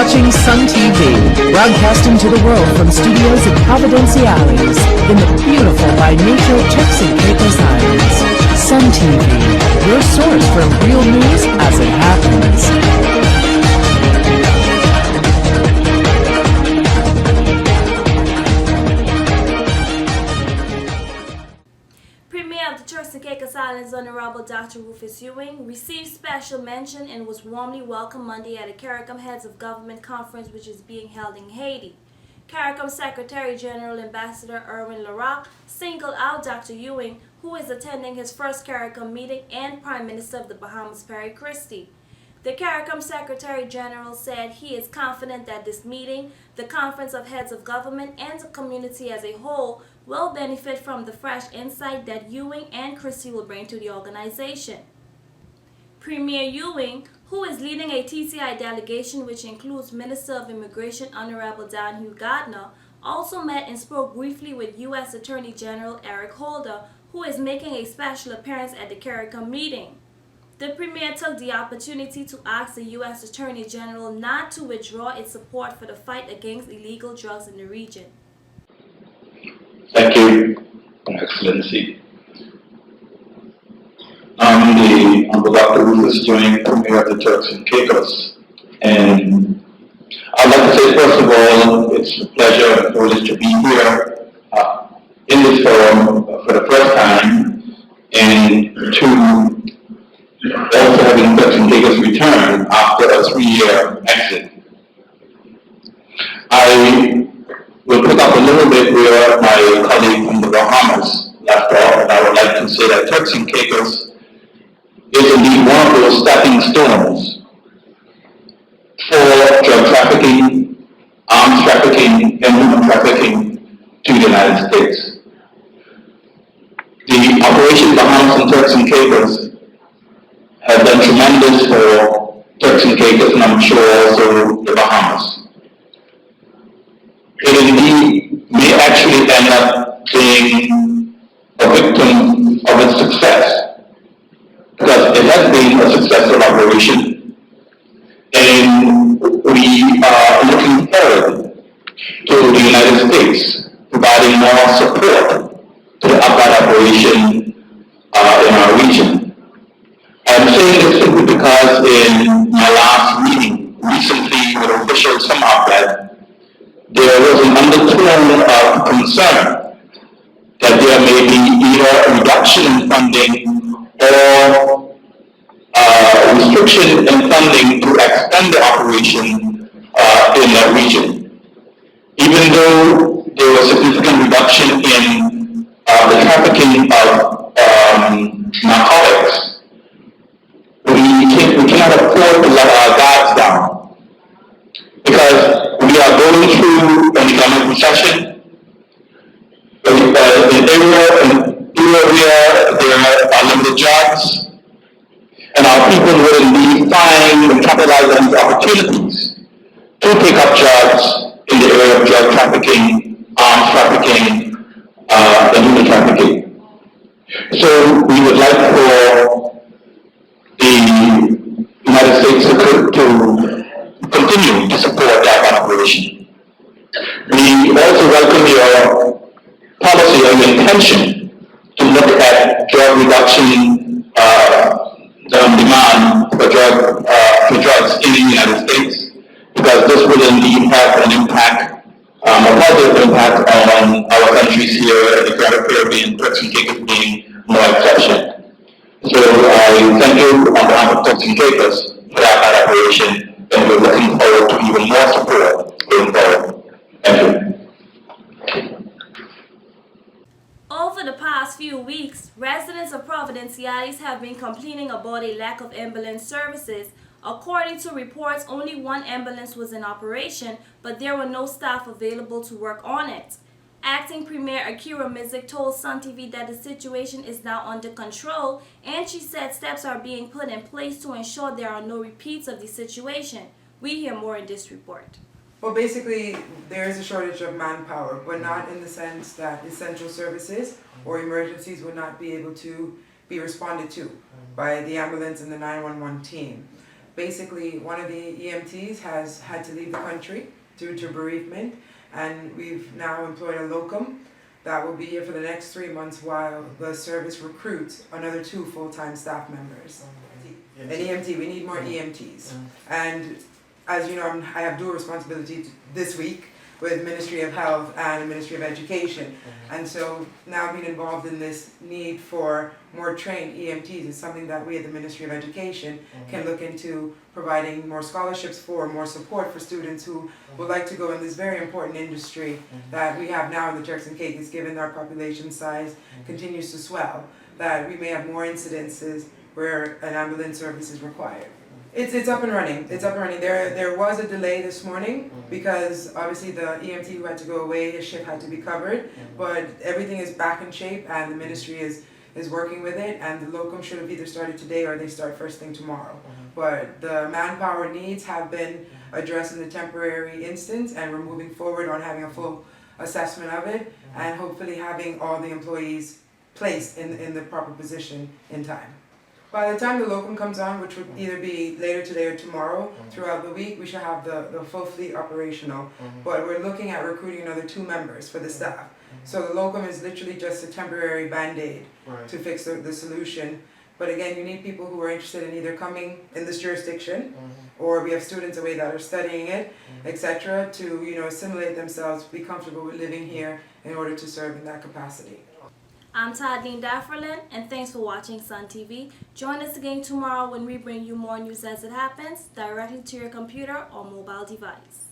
watching Sun TV, broadcasting to the world from studios in Providenciales, in the beautiful by nature Turks and Caicos Islands. Sun TV, your source for real news as it happens. Premier of the Turks and Caicos Islands, Honorable Dr. Rufus Ewing, received special mention and was warmly welcomed Monday at a Caricom Heads of Government Conference which is being held in Haiti. Caricom Secretary General Ambassador Erwin Larocque singled out Dr. Ewing, who is attending his first Caricom meeting, and Prime Minister of the Bahamas, Perry Christie. The Caricom Secretary General said he is confident that this meeting, the Conference of Heads of Government, and the community as a whole will benefit from the fresh insight that Ewing and Christie will bring to the organization. Premier Ewing, who is leading a TCI delegation which includes Minister of Immigration Honorable Don Hugh Gardner, also met and spoke briefly with U.S. Attorney General Eric Holder, who is making a special appearance at the Caricom meeting. The Premier took the opportunity to ask the U.S. Attorney General not to withdraw its support for the fight against illegal drugs in the region. Thank you, Excellency. I'm the Honorable Dr. Rufus Ewing, Premier of the Turks and Caicos. And I'd like to say, first of all, it's a pleasure and privilege to be here in this forum for the first time, and to also having Turks and Caicos return after a 3-year exit. I will pick up a little bit where my colleague from the Bahamas left off, and I would like to say that Turks and Caicos is indeed one of those stepping stones for drug trafficking, arms trafficking, and human trafficking to the United States. The Operation Bahamas and Turks and Caicos have done tremendous for Turks and Caicos, and I'm sure also the Bahamas. It indeed may actually end up being a victim of its success, because it has been a successful operation, and we are looking forward to the United States providing more support to the Afghan operation in our region. I'm saying this simply because in my last meeting recently with officials from Afghan, there was an undertone of concern that there may be either a reduction in funding or restriction in funding to extend the operation in that region. Even though there was significant reduction in the trafficking of narcotics, we cannot afford to let our guards down, because we are going through an economic recession in an area where there are limited jobs, and our people will indeed find and capitalize on these opportunities to pick up jobs in the area of drug trafficking, arms trafficking, and human trafficking. So we would like for the United States to continue to support that operation. We also welcome your policy or your intention to look at drug reduction, demand for drugs in the United States, because this will indeed have an impact, a positive impact on our countries here in the Caribbean, Turks and Caicos being no exception. So I thank you on behalf of Turks and Caicos for that operation, and we're looking forward to even more support going forward. Thank you. Over the past few weeks, residents of Providenciales have been complaining about a lack of ambulance services. According to reports, only one ambulance was in operation, but there were no staff available to work on it. Acting Premier Akira Mizik told Sun TV that the situation is now under control, and she said steps are being put in place to ensure there are no repeats of the situation. We hear more in this report. Well, basically, there is a shortage of manpower, but not in the sense that essential services or emergencies would not be able to be responded to by the ambulance and the 911 team. basically one of the EMTs has had to leave the country due to bereavement, and we've now employed a locum that will be here for the next 3 months while the service recruits another 2 full-time staff members. An EMT, we need more EMTs. And as you know, I have dual responsibility this week with Ministry of Health and Ministry of Education. And so now being involved in this need for more trained EMTs is something that we at the Ministry of Education can look into providing more scholarships for, more support for students who would like to go in this very important industry that we have now in the Turks and Caicos, given our population size continues to swell, that we may have more incidences where an ambulance service is required. It's up and running. It's up and running. There was a delay this morning because obviously the EMT who had to go away, his shift had to be covered, but everything is back in shape and the ministry is working with it, and the locum should have either started today or they start first thing tomorrow. But the manpower needs have been addressed in the temporary instance, and we're moving forward on having a full assessment of it and hopefully having all the employees placed in the proper position in time. By the time the locum comes on, which would either be later today or tomorrow, throughout the week, we should have the full fleet operational. But we're looking at recruiting another 2 members for the staff. So the locum is literally just a temporary band-aid to fix the solution. But again, you need people who are interested in either coming in this jurisdiction, or we have students away that are studying it, etc., to assimilate themselves, be comfortable with living here in order to serve in that capacity. I'm Tadine Dafferlin, and thanks for watching Sun TV. Join us again tomorrow when we bring you more news as it happens, directly to your computer or mobile device.